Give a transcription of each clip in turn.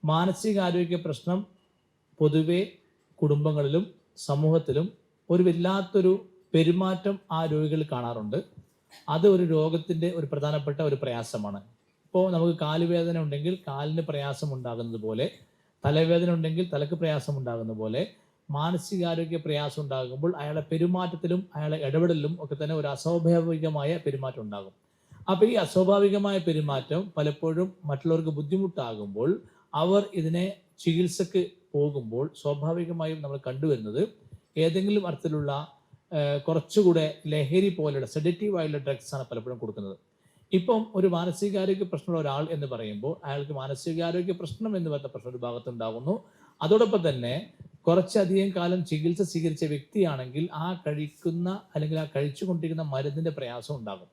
മാനസികാരോഗ്യ പ്രശ്നം പൊതുവെ കുടുംബങ്ങളിലും സമൂഹത്തിലും ഒരു വല്ലാത്തൊരു പെരുമാറ്റം ആ രോഗികളിൽ കാണാറുണ്ട്. അത് ഒരു രോഗത്തിൻ്റെ ഒരു പ്രധാനപ്പെട്ട ഒരു പ്രയാസമാണ്. ഇപ്പോൾ നമുക്ക് കാലുവേദന ഉണ്ടെങ്കിൽ കാലിന് പ്രയാസം ഉണ്ടാകുന്നത് പോലെ, തലവേദന ഉണ്ടെങ്കിൽ തലക്ക് പ്രയാസം ഉണ്ടാകുന്ന പോലെ, മാനസികാരോഗ്യ പ്രയാസം ഉണ്ടാകുമ്പോൾ അയാളുടെ പെരുമാറ്റത്തിലും അയാളുടെ ഇടപെടലിലും ഒക്കെ തന്നെ ഒരു അസ്വാഭാവികമായ പെരുമാറ്റം ഉണ്ടാകും. അപ്പോൾ ഈ അസ്വാഭാവികമായ പെരുമാറ്റം പലപ്പോഴും മറ്റുള്ളവർക്ക് ബുദ്ധിമുട്ടാകുമ്പോൾ അവർ ഇതിനെ ചികിത്സക്ക് പോകുമ്പോൾ സ്വാഭാവികമായും നമ്മൾ കണ്ടുവരുന്നത് ഏതെങ്കിലും അർത്ഥത്തിലുള്ള കുറച്ചുകൂടെ ലഹരി പോലെയുള്ള സെഡറ്റീവായുള്ള ഡ്രഗ്സ് ആണ് പലപ്പോഴും കൊടുക്കുന്നത്. ഇപ്പം ഒരു മാനസികാരോഗ്യ പ്രശ്നമുള്ള ഒരാൾ എന്ന് പറയുമ്പോൾ അയാൾക്ക് മാനസികാരോഗ്യ പ്രശ്നം എന്ന് പറയുന്ന പ്രശ്നം ഒരു ഭാഗത്തുണ്ടാകുന്നു. അതോടൊപ്പം തന്നെ കുറച്ചധികം കാലം ചികിത്സ സ്വീകരിച്ച വ്യക്തിയാണെങ്കിൽ ആ കഴിക്കുന്ന അല്ലെങ്കിൽ ആ കഴിച്ചുകൊണ്ടിരിക്കുന്ന മരുന്നിന്റെ പ്രയാസം ഉണ്ടാകും.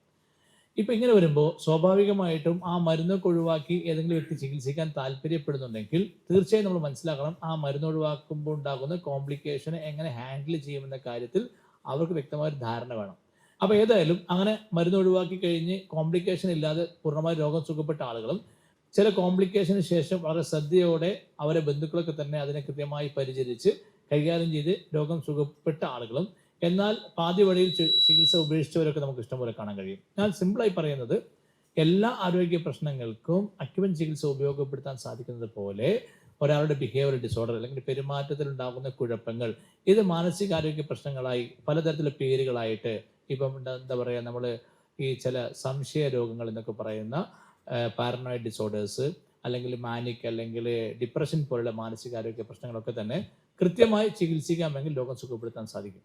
ഇപ്പം ഇങ്ങനെ വരുമ്പോൾ സ്വാഭാവികമായിട്ടും ആ മരുന്നൊക്കെ ഒഴിവാക്കി ഏതെങ്കിലും വ്യക്തി ചികിത്സിക്കാൻ താല്പര്യപ്പെടുന്നുണ്ടെങ്കിൽ തീർച്ചയായും നമ്മൾ മനസ്സിലാക്കണം ആ മരുന്ന് ഒഴിവാക്കുമ്പോൾ ഉണ്ടാകുന്ന കോംപ്ലിക്കേഷനെ എങ്ങനെ ഹാൻഡിൽ ചെയ്യുമെന്ന കാര്യത്തിൽ അവർക്ക് വ്യക്തമായ ഒരു ധാരണ വേണം. അപ്പോൾ ഏതായാലും അങ്ങനെ മരുന്ന് ഒഴിവാക്കി കഴിഞ്ഞ് കോംപ്ലിക്കേഷൻ ഇല്ലാതെ പൂർണ്ണമായി രോഗം സുഖപ്പെട്ട ആളുകളും ചില കോംപ്ലിക്കേഷന് ശേഷം വളരെ ശ്രദ്ധയോടെ അവരെ ബന്ധുക്കളൊക്കെ തന്നെ അതിനെ കൃത്യമായി പരിചരിച്ച് കൈകാര്യം ചെയ്ത് രോഗം സുഖപ്പെട്ട ആളുകളും, എന്നാൽ പാതി വഴിയിൽ ചികിത്സ ഉപേക്ഷിച്ചവരൊക്കെ നമുക്ക് ഇഷ്ടംപോലെ കാണാൻ കഴിയും. ഞാൻ സിമ്പിളായി പറയുന്നത് എല്ലാ ആരോഗ്യ പ്രശ്നങ്ങൾക്കും അക്യുപഞ്ചർ ചികിത്സ ഉപയോഗപ്പെടുത്താൻ സാധിക്കുന്നത് പോലെ ഒരാളുടെ ബിഹേവിയർ ഡിസോർഡർ അല്ലെങ്കിൽ പെരുമാറ്റത്തിൽ ഉണ്ടാകുന്ന കുഴപ്പങ്ങൾ ഇത് മാനസികാരോഗ്യ പ്രശ്നങ്ങളായി പലതരത്തിലുള്ള പേരുകളായിട്ട് ഇപ്പം എന്താ പറയുക, നമ്മൾ ഈ ചില സംശയ രോഗങ്ങൾ എന്നൊക്കെ പറയുന്ന പാരനോയിഡ് ഡിസോർഡേഴ്സ് അല്ലെങ്കിൽ മാനിക് അല്ലെങ്കിൽ ഡിപ്രഷൻ പോലുള്ള മാനസികാരോഗ്യ പ്രശ്നങ്ങളൊക്കെ തന്നെ കൃത്യമായി ചികിത്സിക്കാമെങ്കിൽ രോഗം സുഖപ്പെടുത്താൻ സാധിക്കും.